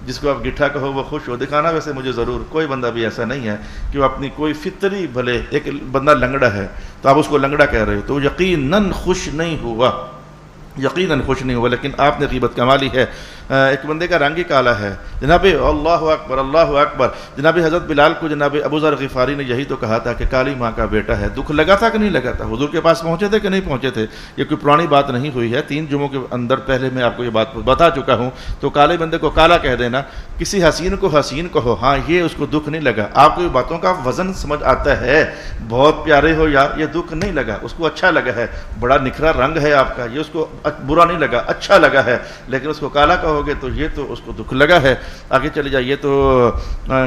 جس کو آپ گٹھا کہو وہ خوش ہو. دکھانا ویسے مجھے ضرور، کوئی بندہ بھی ایسا نہیں ہے کہ وہ اپنی کوئی فطری، بھلے ایک بندہ لنگڑا ہے تو آپ اس کو لنگڑا کہہ رہے ہو تو یقیناً خوش نہیں ہوا، یقیناً خوش نہیں ہوا. لیکن آپ نے غیبت کما لی ہے. ایک بندے کا رنگ ہی کالا ہے. جناب اللہ اکبر، اللہ اکبر. جناب حضرت بلال کو جناب ابو ذر غفاری نے یہی تو کہا تھا کہ کالی ماں کا بیٹا ہے. دکھ لگا تھا کہ نہیں لگا تھا؟ حضور کے پاس پہنچے تھے کہ نہیں پہنچے تھے؟ یہ کوئی پرانی بات نہیں ہوئی ہے، 3 جمعوں کے اندر پہلے میں آپ کو یہ بات بتا چکا ہوں. تو کالے بندے کو کالا کہہ دینا، کسی حسین کو حسین کہو، ہاں یہ اس کو دکھ نہیں لگا. آپ کو یہ باتوں کا وزن سمجھ آتا ہے، بہت پیارے ہو یار، یہ دکھ نہیں لگا، اس کو اچھا لگا ہے. بڑا نکھرا رنگ ہے آپ کا، یہ اس کو برا نہیں لگا، اچھا لگا ہے. لیکن اس کو کالا کہو گے تو یہ تو اس کو دکھ لگا ہے. آگے چلے جائیے تو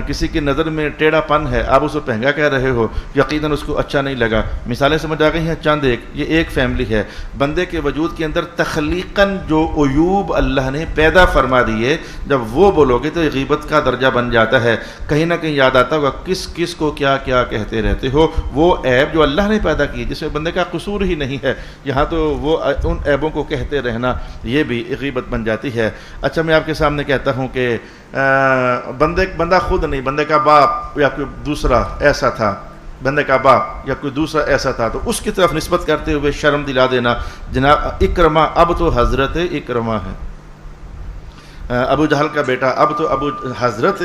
کسی کی نظر میں ٹیڑھا پن ہے، آپ اسے پہنگا کہہ رہے ہو، یقیناً اس کو اچھا نہیں لگا. مثالیں سمجھ آ گئی ہیں چند ایک. یہ ایک فیملی ہے، بندے کے وجود کے اندر تخلیقاً جو عیوب اللہ نے پیدا فرما دیے، جب وہ بولو گے تو یہ غیبت کا درجہ بن جاتا ہے. کہیں نہ کہیں یاد آتا ہوگا کس کس کو کیا کیا کہتے رہتے ہو. وہ عیب جو اللہ نے پیدا کی جس میں بندے کا قصور ہی نہیں ہے، یہاں تو وہ ان عیبوں کو کہتے رہنا یہ بھی غیبت بن جاتی ہے. اچھا میں آپ کے سامنے کہتا ہوں کہ بندہ خود نہیں، بندے کا باپ یا کوئی دوسرا ایسا تھا، بندے کا باپ یا کوئی دوسرا ایسا تھا تو اس کی طرف نسبت کرتے ہوئے شرم دلا دینا. جناب اکرمہ اب تو حضرت اکرمہ ہے، ابو جہل کا بیٹا اب تو ابو حضرت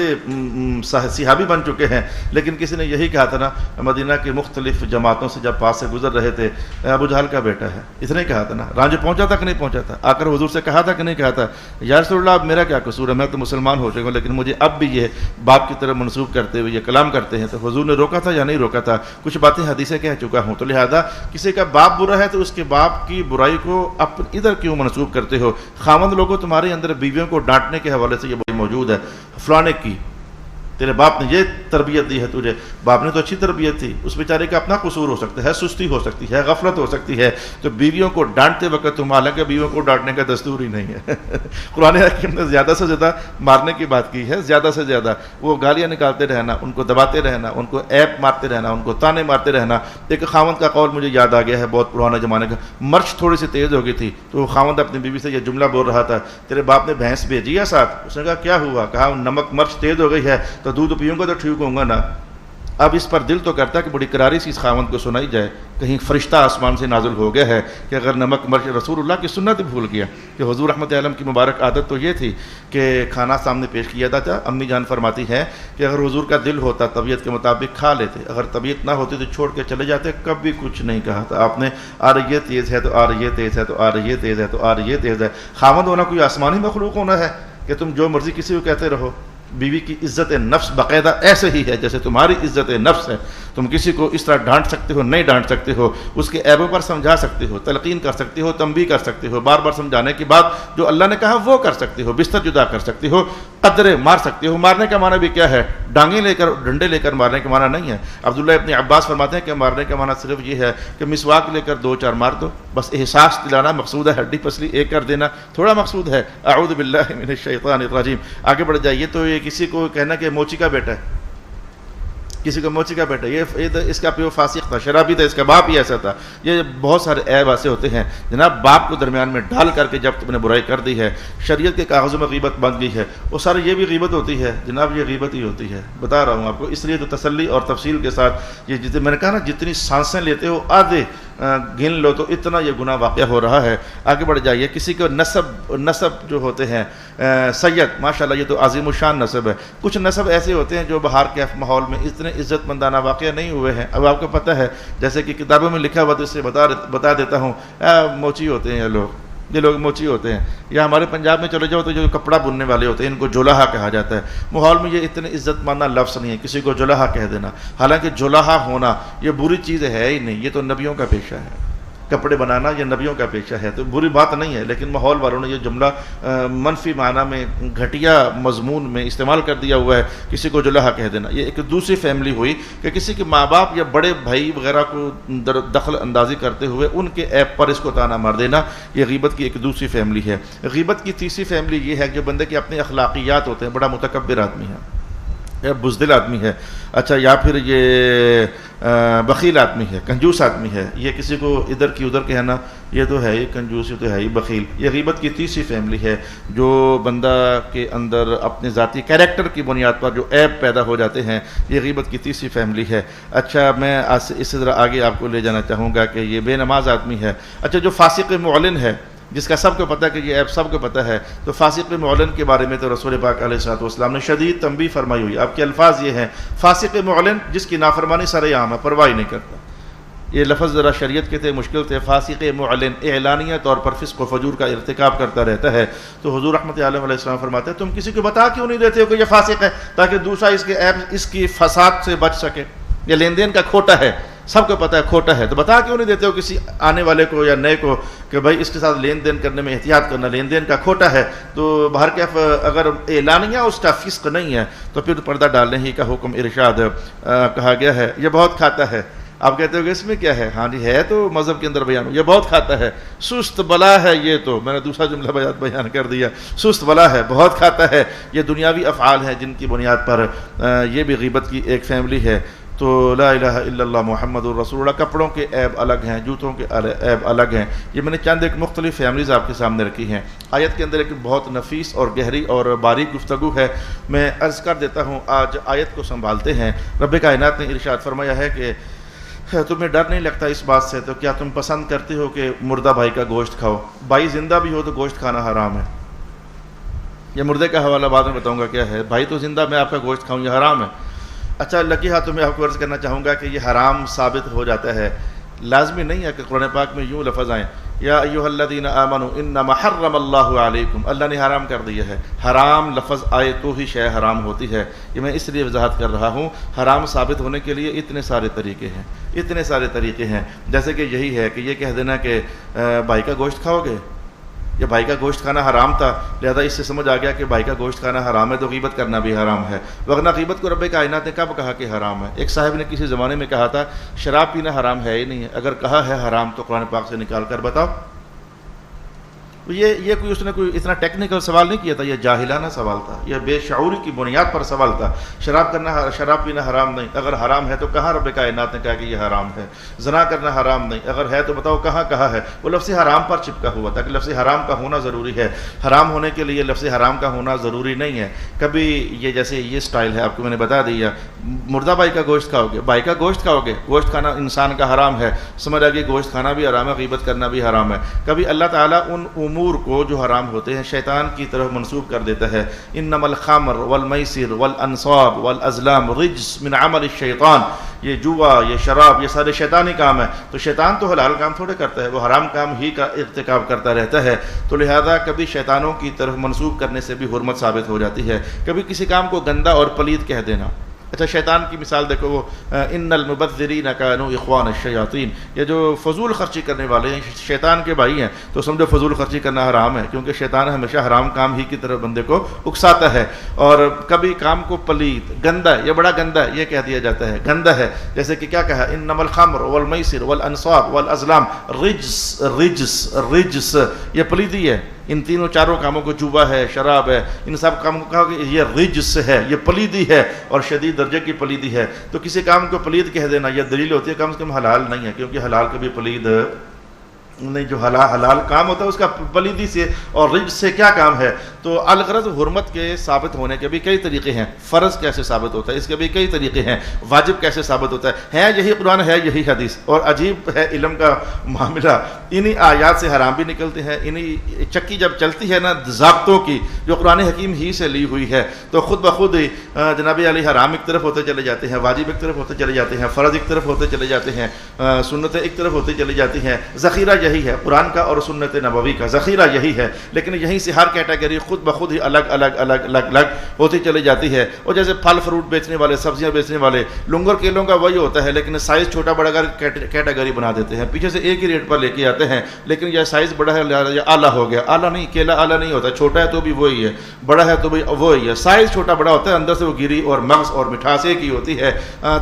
صحابی بن چکے ہیں. لیکن کسی نے یہی کہا تھا نا، مدینہ کی مختلف جماعتوں سے جب پاس سے گزر رہے تھے، ابو جہل کا بیٹا ہے، اتنا ہی کہا تھا نا. رانجو پہنچا تھا کہ نہیں پہنچا تھا؟ آ کر حضور سے کہا تھا کہ نہیں کہا تھا یا رسول اللہ اب میرا کیا قصور ہے، میں تو مسلمان ہو چکا ہوں لیکن مجھے اب بھی یہ باپ کی طرف منسوب کرتے ہوئے یہ کلام کرتے ہیں. تو حضور نے روکا تھا یا نہیں روکا تھا؟ کچھ باتیں حدیثیں کہہ چکا ہوں. تو لہذا کسی کا باپ برا ہے تو اس کے باپ کی برائی کو ادھر کیوں منسوب کرتے ہو؟ خاوند لوگوں تمہارے اندر بیویوں کو ڈانٹنے کے حوالے سے یہ بڑی موجود ہے. فلانے کی تیرے باپ نے یہ تربیت دی ہے تجھے، باپ نے تو اچھی تربیت تھی، اس بیچارے کا اپنا قصور ہو سکتا ہے، سستی ہو سکتی ہے، غفلت ہو سکتی ہے. تو بیویوں کو ڈانٹتے وقت تم، حالانکہ بیویوں کو ڈانٹنے کا دستور ہی نہیں ہے. قرآن حکیم نے زیادہ سے زیادہ مارنے کی بات کی ہے، زیادہ سے زیادہ وہ گالیاں نکالتے رہنا، ان کو دباتے رہنا، ان کو ایپ مارتے رہنا، ان کو تانے مارتے رہنا. ایک خاوند کا قول مجھے یاد آ گیا ہے، بہت پرانے زمانے کا. مرچ تھوڑی سی تیز ہو گئی تھی تو خاوند اپنی بیوی سے یہ جملہ بول رہا تھا، تیرے باپ نے بھینس بھیجی ہے ساتھ؟ اس نے کہا کیا ہوا؟ کہا نمک مرچ تیز ہو گئی ہے تو دودھ پیوں گا تو ٹھیک ہوں گا نا. اب اس پر دل تو کرتا ہے کہ بڑی کراری سی اس خاوند کو سنائی جائے، کہیں فرشتہ آسمان سے نازل ہو گیا ہے کہ اگر نمک مرچ، رسول اللہ کی سنت بھول گیا کہ حضور رحمت عالم کی مبارک عادت تو یہ تھی کہ کھانا سامنے پیش کیا جاتا. امی جان فرماتی ہے کہ اگر حضور کا دل ہوتا طبیعت کے مطابق کھا لیتے، اگر طبیعت نہ ہوتی تو چھوڑ کے چلے جاتے. کبھی کچھ نہیں کہا تھا آپ نے، آ رہی یہ تیز ہے تو آ رہی یہ تیز ہے تو آ رہی یہ تیز ہے تو آ رہی یہ تیز ہے. خاوند ہونا کوئی آسمانی مخلوق ہونا ہے کہ تم جو مرضی کسی کو کہتے رہو. بیوی کی عزت نفس باقاعدہ ایسے ہی ہے جیسے تمہاری عزت نفس ہے. تم کسی کو اس طرح ڈانٹ سکتے ہو نہیں ڈانٹ سکتے ہو، اس کے عیبوں پر سمجھا سکتے ہو، تلقین کر سکتے ہو، تنبیہ کر سکتے ہو، بار بار سمجھانے کے بعد جو اللہ نے کہا وہ کر سکتے ہو، بستر جدا کر سکتے ہو، قدرے مار سکتے ہو۔ مارنے کا معنی بھی کیا ہے؟ ڈانگیں لے کر ڈنڈے لے کر مارنے کا معنی نہیں ہے۔ عبداللہ ابن عباس فرماتے ہیں کہ مارنے کا معنی صرف یہ ہے کہ مسواک لے کر 2-4 مار دو، بس احساس دلانا مقصود ہے، ہڈی پسلی ایک کر دینا تھوڑا مقصود ہے۔ اعوذ باللہ من الشیطان الرجیم۔ آگے بڑھ جائیے تو یہ کسی کو کہنا کہ موچی کا بیٹا ہے، کسی کو موچی کا بیٹا، یہ اس کا پیو فاسق تھا، شرابی تھا، اس کا باپ ہی ایسا تھا۔ یہ بہت سارے عیب ایسے ہوتے ہیں جناب، باپ کو درمیان میں ڈال کر کے جب تم نے برائی کر دی ہے، شریعت کے کاغذوں میں غیبت بن گئی ہے، وہ سارے یہ بھی غیبت ہوتی ہے جناب، یہ غیبت ہی ہوتی ہے، بتا رہا ہوں آپ کو۔ اس لیے تو تسلی اور تفصیل کے ساتھ یہ جتنے میں نے کہا نا، جتنی سانسیں لیتے ہو آدھے گن لو تو اتنا یہ گناہ واقع ہو رہا ہے۔ آگے بڑھ جائیے، کسی کو نسب جو ہوتے ہیں سید، ماشاءاللہ یہ تو عظیم الشان نسب ہے۔ کچھ نسب ایسے ہوتے ہیں جو باہر کے ماحول میں اتنے عزت مندانہ واقعہ نہیں ہوئے ہیں، اب آپ کو پتہ ہے، جیسے کہ کتابوں میں لکھا ہوا تو اس سے بتا دیتا ہوں، موچی ہوتے ہیں یہ لوگ موچی ہوتے ہیں، یا ہمارے پنجاب میں چلے جاؤ تو جو کپڑا بننے والے ہوتے ہیں ان کو جولہا کہا جاتا ہے۔ ماحول میں یہ اتنے عزت مانا لفظ نہیں ہے کسی کو جولہا کہہ دینا، حالانکہ جولہا ہونا یہ بری چیز ہے ہی نہیں، یہ تو نبیوں کا پیشہ ہے، کپڑے بنانا یہ نبیوں کا پیشہ ہے، تو بری بات نہیں ہے، لیکن ماحول والوں نے یہ جملہ منفی معنی میں گھٹیا مضمون میں استعمال کر دیا ہوا ہے، کسی کو جولہا کہہ دینا۔ یہ ایک دوسری فیملی ہوئی کہ کسی کے ماں باپ یا بڑے بھائی وغیرہ کو دخل اندازی کرتے ہوئے ان کے عیب پر اس کو طعنہ مار دینا، یہ غیبت کی ایک دوسری فیملی ہے۔ غیبت کی تیسری فیملی یہ ہے کہ جو بندے کے اپنے اخلاقیات ہوتے ہیں، بڑا متکبر آدمی ہے یا بزدل آدمی ہے، اچھا، یا پھر یہ بخیل آدمی ہے، کنجوس آدمی ہے، یہ کسی کو ادھر کی ادھر کہنا، یہ تو ہے ہی کنجوس، یہ تو ہے ہی بخیل۔ یہ غیبت کی تیسری فیملی ہے، جو بندہ کے اندر اپنے ذاتی کیریکٹر کی بنیاد پر جو عیب پیدا ہو جاتے ہیں، یہ غیبت کی تیسری فیملی ہے۔ اچھا، میں اس طرح آگے آپ کو لے جانا چاہوں گا کہ یہ بے نماز آدمی ہے۔ اچھا، جو فاسق معلن ہے، جس کا سب کو پتہ ہے کہ یہ عیب سب کو پتہ ہے، تو فاسق معلن کے بارے میں تو رسول پاک علیہ الصلوۃ والسلام نے شدید تنبیہ فرمائی ہوئی۔ آپ کے الفاظ یہ ہیں، فاسق معلن جس کی نافرمانی سر عام ہے، پرواہ نہیں کرتا۔ یہ لفظ ذرا شریعت کے تھے مشکل تھے، فاسق معلن اعلانیہ طور پر فسق و فجور کا ارتکاب کرتا رہتا ہے، تو حضور رحمۃ اللہ علیہ السلام فرماتے ہیں تم کسی کو بتا کیوں نہیں دیتے ہو کہ یہ فاسق ہے، تاکہ دوسرا اس کے عیب، اس کی فساد سے بچ سکے۔ یہ لین دین کا کھوٹا ہے، سب کو پتہ ہے کھوٹا ہے، تو بتا کیوں نہیں دیتے ہو کسی آنے والے کو یا نئے کو کہ بھائی اس کے ساتھ لین دین کرنے میں احتیاط کرنا، لین دین کا کھوٹا ہے۔ تو باہر کے اگر اعلانیہ اس کا فسق نہیں ہے تو پھر پردہ ڈالنے ہی کا حکم ارشاد کہا گیا ہے۔ یہ بہت کھاتا ہے، آپ کہتے ہو کہ اس میں کیا ہے؟ ہاں جی ہے، تو مذہب کے اندر بیان ہو، یہ بہت کھاتا ہے، سست بلا ہے، یہ تو میں نے دوسرا جملہ بیان کر دیا، سست بلا ہے، بہت کھاتا ہے۔ یہ دنیاوی افعال ہیں جن کی بنیاد پر یہ بھی غیبت کی ایک فیملی ہے۔ تو لا الہ الا اللہ محمد الرسول اللہ، کپڑوں کے عیب الگ ہیں، جوتوں کے عیب الگ ہیں۔ یہ میں نے چند ایک مختلف فیملیز آپ کے سامنے رکھی ہیں۔ آیت کے اندر ایک بہت نفیس اور گہری اور باریک گفتگو ہے، میں عرض کر دیتا ہوں۔ آج آیت کو سنبھالتے ہیں، رب کائنات نے ارشاد فرمایا ہے کہ تمہیں ڈر نہیں لگتا اس بات سے تو کیا تم پسند کرتے ہو کہ مردہ بھائی کا گوشت کھاؤ؟ بھائی زندہ بھی ہو تو گوشت کھانا حرام ہے۔ یہ مردے کا حوالہ بعد میں بتاؤں گا کیا ہے، بھائی تو زندہ، میں آپ کا گوشت کھاؤں، یہ حرام ہے۔ اچھا، لکی ہاتھوں میں آپ کو عرض کرنا چاہوں گا کہ یہ حرام ثابت ہو جاتا ہے، لازمی نہیں ہے کہ قرآن پاک میں یوں لفظ آئیں، یا ایھا الذین آمنوا انما حرم اللہ علیکم، اللہ نے حرام کر دیا ہے۔ حرام لفظ آئے تو ہی شے حرام ہوتی ہے، یہ میں اس لیے وضاحت کر رہا ہوں۔ حرام ثابت ہونے کے لیے اتنے سارے طریقے ہیں، اتنے سارے طریقے ہیں، جیسے کہ یہی ہے کہ یہ کہہ دینا کہ بھائی کا گوشت کھاؤ گے، یا بھائی کا گوشت کھانا حرام تھا لہذا اس سے سمجھ آ گیا کہ بھائی کا گوشت کھانا حرام ہے تو غیبت کرنا بھی حرام ہے، ورنہ غیبت کو رب کائنات نے کب کہا کہ حرام ہے؟ ایک صاحب نے کسی زمانے میں کہا تھا شراب پینا حرام ہے ہی نہیں ہے، اگر کہا ہے حرام تو قرآن پاک سے نکال کر بتاؤ۔ یہ کوئی اس نے کوئی اتنا ٹیکنیکل سوال نہیں کیا تھا، یہ جاہلانہ سوال تھا، یہ بے شعوری کی بنیاد پر سوال تھا۔ شراب پینا حرام نہیں، اگر حرام ہے تو کہاں رب کائنات نے کہا کہ یہ حرام ہے؟ زنا کرنا حرام نہیں، اگر ہے تو بتاؤ کہاں کہا ہے؟ وہ لفظ حرام پر چپکا ہوا تھا کہ لفظ حرام کا ہونا ضروری ہے، حرام ہونے کے لیے لفظ حرام کا ہونا ضروری نہیں ہے۔ کبھی یہ جیسے یہ سٹائل ہے، آپ کو میں نے بتا دیا، مردہ بھائی کا گوشت کھاؤ گے، بھائی کا گوشت کھاؤ گے، گوشت کھانا انسان کا حرام ہے، سمجھ آ گئی، گوشت کھانا بھی حرام ہے، غیبت کرنا بھی حرام ہے۔ کبھی اللہ تعالیٰ ان امور کو جو حرام ہوتے ہیں شیطان کی طرف منسوب کر دیتا ہے، انما الخمر والمیسر والانصاب والازلام رجس من عمل الشیطان، یہ جوا، یہ شراب، یہ سارے شیطانی کام ہیں، تو شیطان تو حلال کام تھوڑے کرتا ہے، وہ حرام کام ہی کا ارتکاب کرتا رہتا ہے، تو لہذا کبھی شیطانوں کی طرف منسوب کرنے سے بھی حرمت ثابت ہو جاتی ہے۔ کبھی کسی کام کو گندا اور پلید کہہ دینا، اچھا شیطان کی مثال دیکھو، وہ ان المبذرین کانوا اخوان الشیاطین، یہ جو فضول خرچی کرنے والے ہیں شیطان کے بھائی ہیں، تو سمجھو فضول خرچی کرنا حرام ہے، کیونکہ شیطان ہمیشہ حرام کام ہی کی طرف بندے کو اکساتا ہے، اور کبھی کام کو پلید گندا ہے، یہ بڑا گندا ہے یہ کہہ دیا جاتا ہے، گندا ہے، جیسے کہ کیا کہا انما الخمر والمیسر والانصاب والازلام رجس رجس رجس، یہ پلیدی ہے، ان تینوں چاروں کاموں کو، جوا ہے، شراب ہے، ان سب کاموں کو کہا کہ یہ رجس ہے، یہ پلیدی ہے اور شدید درجے کی پلیدی ہے۔ تو کسی کام کو پلید کہہ دینا یہ دلیل ہوتی ہے کم سے کم حلال نہیں ہے، کیونکہ حلال کبھی پلید نہیں، جو حلال کام ہوتا ہے اس کا پلیدی سے اور رجس سے کیا کام ہے۔ تو الغرض حرمت کے ثابت ہونے کے بھی کئی طریقے ہیں، فرض کیسے ثابت ہوتا ہے اس کے بھی کئی طریقے ہیں، واجب کیسے ثابت ہوتا ہے یہی قرآن ہے یہی حدیث، اور عجیب ہے علم کا معاملہ، انہی آیات سے حرام بھی نکلتے ہیں، انہی چکی جب چلتی ہے نا ضابطوں کی جو قرآن حکیم ہی سے لی ہوئی ہے، تو خود بخود جناب علی حرام ایک طرف ہوتے چلے جاتے ہیں، واجب ایک طرف ہوتے چلے جاتے ہیں، فرض ایک طرف ہوتے چلے جاتے ہیں، سنتیں ایک طرف ہوتی چلی جاتی ہیں۔ ذخیرہ یہی ہے قرآن کا اور سنت نبوی کا، ذخیرہ یہی ہے، لیکن یہیں سے ہر کیٹیگری خود بخود ہی الگ الگ الگ الگ الگ ہوتی چلی جاتی ہے۔ اور جیسے پھل فروٹ بیچنے والے، سبزیاں بیچنے والے، لنگر کیلوں کا وہی ہوتا ہے، لیکن سائز چھوٹا بڑا کر کیٹیگری بنا دیتے ہیں، پیچھے سے ایک ہی ریٹ پر لے کے آتے ہیں، لیکن یہ سائز بڑا ہے یا اعلیٰ ہو گیا، اعلیٰ نہیں، کیلا اعلیٰ نہیں ہوتا، چھوٹا ہے تو بھی وہی ہے، بڑا ہے تو بھی وہی ہے، سائز چھوٹا بڑا ہوتا ہے، اندر سے وہ گری اور مغز اور مٹھاس ایک ہی ہوتی ہے۔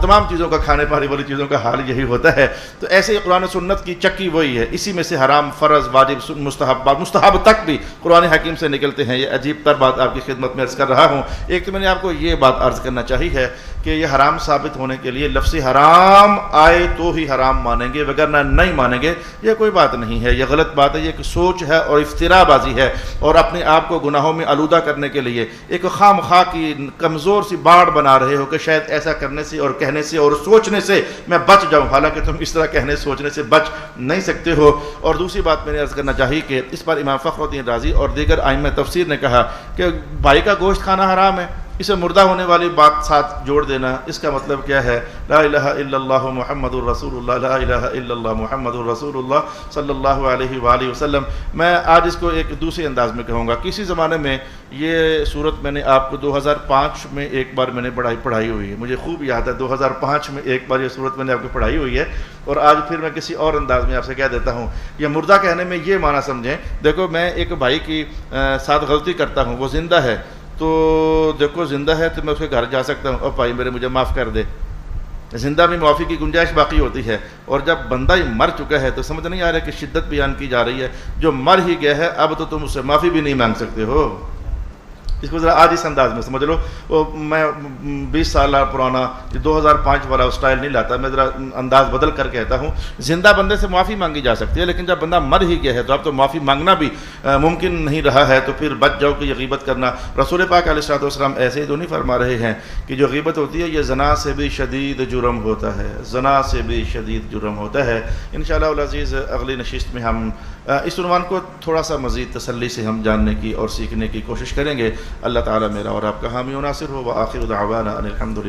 تمام چیزوں کا، کھانے پانے والی چیزوں کا حال یہی ہوتا ہے۔ تو ایسے ہی قرآن و سنت کی چکی وہی ہے، اسی میں سے حرام، فرض، واجب، مستحب تک بھی قرآن حکیم سے نکلتے ہیں۔ یہ عجیب تر بات آپ کی خدمت میں عرض کر رہا ہوں۔ ایک تو میں نے آپ کو یہ بات عرض کرنا چاہی ہے کہ یہ حرام ثابت ہونے کے لیے لفظ حرام آئے تو ہی حرام مانیں گے، وگرنہ نہیں مانیں گے، یہ کوئی بات نہیں ہے، یہ غلط بات ہے، یہ ایک سوچ ہے اور افتراء بازی ہے، اور اپنے آپ کو گناہوں میں آلودہ کرنے کے لیے ایک خام خواہ کی کمزور سی باڑ بنا رہے ہو کہ شاید ایسا کرنے سے اور کہنے سے اور سوچنے سے میں بچ جاؤں، حالانکہ تم اس طرح کہنے سوچنے سے بچ نہیں سکتے ہو۔ اور دوسری بات میں نے عرض کرنا چاہیے کہ اس پر امام فخر الدین رازی اور دیگر ائمہ تفسیر نے کہا کہ بھائی کا گوشت کھانا حرام ہے، اسے مردہ ہونے والی بات ساتھ جوڑ دینا، اس کا مطلب کیا ہے؟ لا الہ الا اللہ محمد الرسول اللہ، لا الہ الا اللہ محمد الرسول اللہ صلی اللہ علیہ وآلہ وسلم۔ میں آج اس کو ایک دوسرے انداز میں کہوں گا۔ کسی زمانے میں یہ صورت میں نے آپ کو 2005 میں ایک بار میں نے پڑھائی ہوئی ہے، مجھے خوب یاد ہے 2005 میں ایک بار یہ صورت میں نے آپ کو پڑھائی ہوئی ہے، اور آج پھر میں کسی اور انداز میں آپ سے کہہ دیتا ہوں۔ یہ مردہ کہنے میں یہ معنی سمجھیں، دیکھو میں ایک بھائی کی ساتھ غلطی کرتا ہوں، وہ زندہ ہے، تو دیکھو زندہ ہے تو میں اس کے گھر جا سکتا ہوں، اور بھائی میرے مجھے معاف کر دے، زندہ میں معافی کی گنجائش باقی ہوتی ہے، اور جب بندہ ہی مر چکا ہے تو سمجھ نہیں آ رہا کہ شدت بیان کی جا رہی ہے، جو مر ہی گیا ہے اب تو تم اس سے معافی بھی نہیں مانگ سکتے ہو۔ اس کو ذرا آج اس انداز میں سمجھ لو، میں 20 سال پرانا 2005 والا سٹائل نہیں لاتا، میں ذرا انداز بدل کر کہتا ہوں۔ زندہ بندے سے معافی مانگی جا سکتی ہے، لیکن جب بندہ مر ہی گیا ہے تو اب تو معافی مانگنا بھی ممکن نہیں رہا ہے، تو پھر بچ جاؤ کہ یہ غیبت کرنا۔ رسول پاک علیہ الصلوۃ والسلام ایسے ہی تو نہیں فرما رہے ہیں کہ جو غیبت ہوتی ہے یہ زنا سے بھی شدید جرم ہوتا ہے، زنا سے بھی شدید جرم ہوتا ہے۔ انشاءاللہ العزیز اگلی نشست میں ہم اس عنوان کو تھوڑا سا مزید تسلی سے ہم جاننے کی اور سیکھنے کی کوشش کریں گے۔ اللہ تعالیٰ میرا اور آپ کا حامی و ناصر ہو۔ وآخر دعوانا ان الحمد للہ۔